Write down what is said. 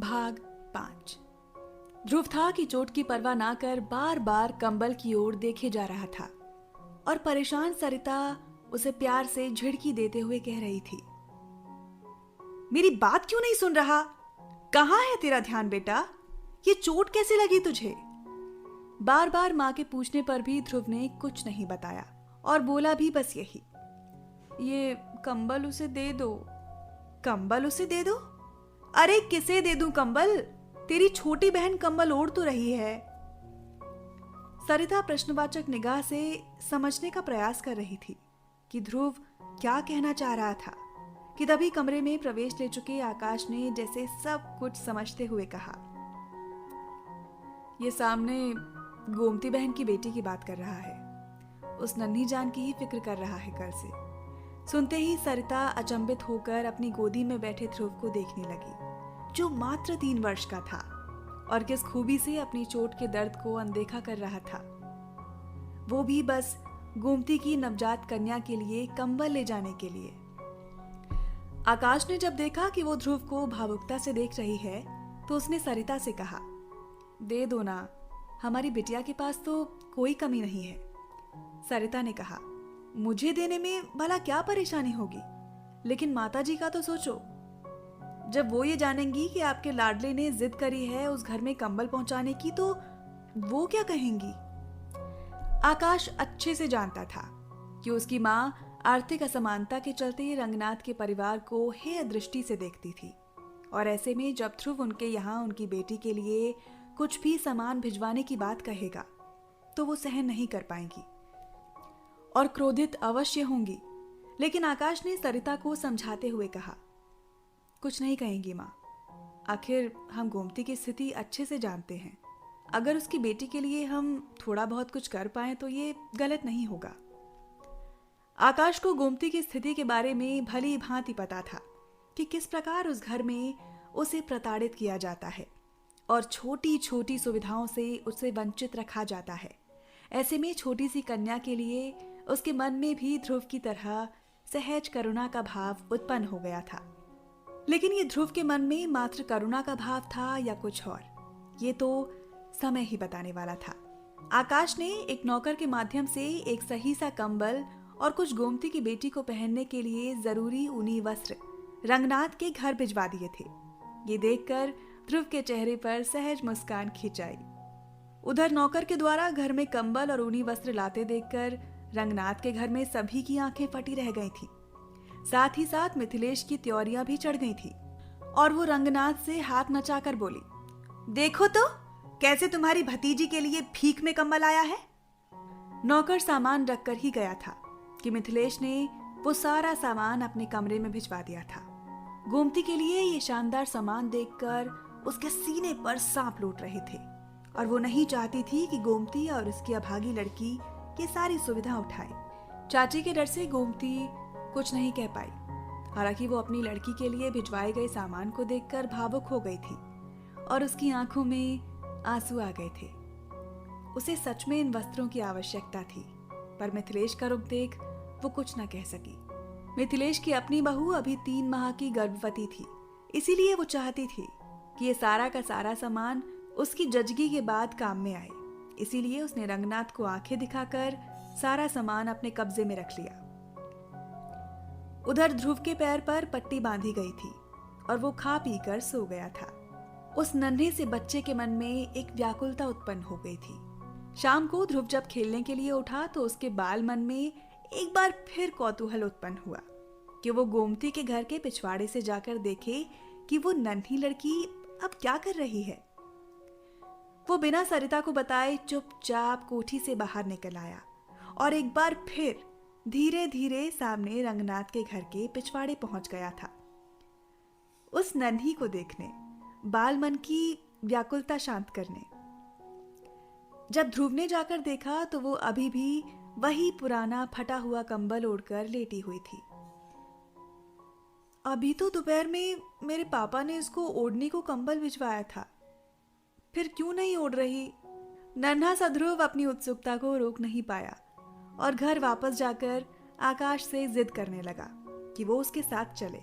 भाग 5। ध्रुव था कि चोट की परवाह ना कर बार बार कंबल की ओर देखे जा रहा था और परेशान सरिता उसे प्यार से झिड़की देते हुए कह रही थी, मेरी बात क्यों नहीं सुन रहा? कहाँ है तेरा ध्यान बेटा? ये चोट कैसे लगी तुझे? बार बार माँ के पूछने पर भी ध्रुव ने कुछ नहीं बताया और बोला भी बस यही, ये कंबल उसे दे दो। कंबल उसे दे दो? अरे किसे दे दूं कंबल? तेरी छोटी बहन कंबल ओढ़ तो रही है। सरिता प्रश्नवाचक निगाह से समझने का प्रयास कर रही थी कि ध्रुव क्या कहना चाह रहा था कि तभी कमरे में प्रवेश ले चुके आकाश ने जैसे सब कुछ समझते हुए कहा, ये सामने गोमती बहन की बेटी की बात कर रहा है। उस नन्ही जान की ही फिक्र कर रहा है कल से। सुनते ही सरिता अचंभित होकर अपनी गोदी में बैठे ध्रुव को देखने लगी, जो मात्र 3 वर्ष का था और किस खूबी से अपनी चोट के दर्द को अनदेखा कर रहा था, वो भी बस गोमती की नवजात कन्या के लिए कंबल ले जाने के लिए। आकाश ने जब देखा कि वो ध्रुव को भावुकता से देख रही है तो उसने सरिता से कहा, दे दो ना, हमारी बिटिया के पास तो कोई कमी नहीं है। सरिता ने कहा, मुझे देने में भला क्या परेशानी होगी, लेकिन माताजी का तो सोचो। जब वो ये जानेंगी कि आपके लाडले ने जिद करी है उस घर में कंबल पहुंचाने की, तो वो क्या कहेंगी? आकाश अच्छे से जानता था कि उसकी माँ आर्थिक असमानता के चलते रंगनाथ के परिवार को हेय दृष्टि से देखती थी और ऐसे में जब ध्रुव उनके यहाँ उनकी बेटी के लिए कुछ भी सामान भिजवाने की बात कहेगा तो वो सहन नहीं कर पाएंगी और क्रोधित अवश्य होंगी। लेकिन आकाश ने सरिता को समझाते हुए कहा, कुछ नहीं कहेंगी माँ, आखिर हम गोमती की स्थिति अच्छे से जानते हैं। अगर उसकी बेटी के लिए हम थोड़ा बहुत कुछ कर पाएं तो ये गलत नहीं होगा। आकाश को गोमती की स्थिति के बारे में भली भांति पता था कि किस प्रकार उस घर में उसे प्रताड़ित किया जाता है और छोटी छोटी सुविधाओं से उसे वंचित रखा जाता है। ऐसे में छोटी सी कन्या के लिए उसके मन में भी ध्रुव की तरह सहज करुणा का भाव उत्पन्न हो गया था। लेकिन ये ध्रुव के मन में मात्र करुणा का भाव था या कुछ और, ये तो समय ही बताने वाला था। आकाश ने एक नौकर के माध्यम से एक सही सा कंबल और कुछ गोमती की बेटी को पहनने के लिए जरूरी ऊनी वस्त्र रंगनाथ के घर भिजवा दिए थे। ये देखकर ध्रुव के चेहरे पर सहज मुस्कान खिंच आई। उधर नौकर के द्वारा घर में कंबल और ऊनी वस्त्र लाते देखकर रंगनाथ के घर में सभी की आंखें फटी रह गई थी। साथ ही साथ मिथिलेश की त्योरियां भी चढ़ गई थी और वो रंगनाथ से हाथ नचाकर बोली, देखो तो कैसे तुम्हारी भतीजी के लिए भीख में कंबल आया है। नौकर सामान रखकर ही गया था कि मिथिलेश ने वो सारा सामान अपने कमरे में भिजवा दिया था। गोमती के लिए ये शानदार सामान देखकर उसके सीने पर सांप लौट रहे थे और वो नहीं चाहती थी कि गोमती और उसकी अभागी लड़की ये सारी सुविधा उठाए। चाची के डर से गोमती कुछ नहीं कह पाई। हालांकि वो अपनी लड़की के लिए भिजवाए गए सामान को देखकर भावुक हो गई थी और उसकी आंखों में आंसू आ गए थे। उसे सच में इन वस्त्रों की आवश्यकता थी, पर मिथिलेश का रूप देख वो कुछ न कह सकी। मिथिलेश की अपनी बहू अभी 3 माह की गर्भवती थी, इसीलिए वो चाहती थी कि ये सारा का सारा सामान उसकी जजगी के बाद काम में आए। इसीलिए उसने रंगनाथ को आंखें दिखाकर सारा सामान अपने कब्जे में रख लिया। उधर ध्रुव के पैर पर पट्टी बांधी गई थी और वो खा पी कर सो गया था। उस नन्हे से बच्चे के मन में एक व्याकुलता उत्पन्न हो गई थी। शाम को ध्रुव जब खेलने के लिए उठा तो उसके बाल मन में एक बार फिर कौतूहल उत्पन्न हुआ कि वो गोमती के घर के पिछवाड़े से जाकर देखे कि वो नन्ही लड़की अब क्या कर रही है। वो बिना सरिता को बताए चुपचाप कोठी से बाहर निकल आया और एक बार फिर धीरे धीरे सामने रंगनाथ के घर के पिछवाड़े पहुंच गया था, उस नन्ही को देखने, बाल मन की व्याकुलता शांत करने। जब ध्रुव ने जाकर देखा तो वो अभी भी वही पुराना फटा हुआ कंबल ओढ़कर लेटी हुई थी। अभी तो दोपहर में मेरे पापा ने इसको ओढ़ने को कंबल भिजवाया था, फिर क्यों नहीं ओढ़ रही? नन्हा सा ध्रुव अपनी उत्सुकता को रोक नहीं पाया और घर वापस जाकर आकाश से जिद करने लगा कि वो उसके साथ चले।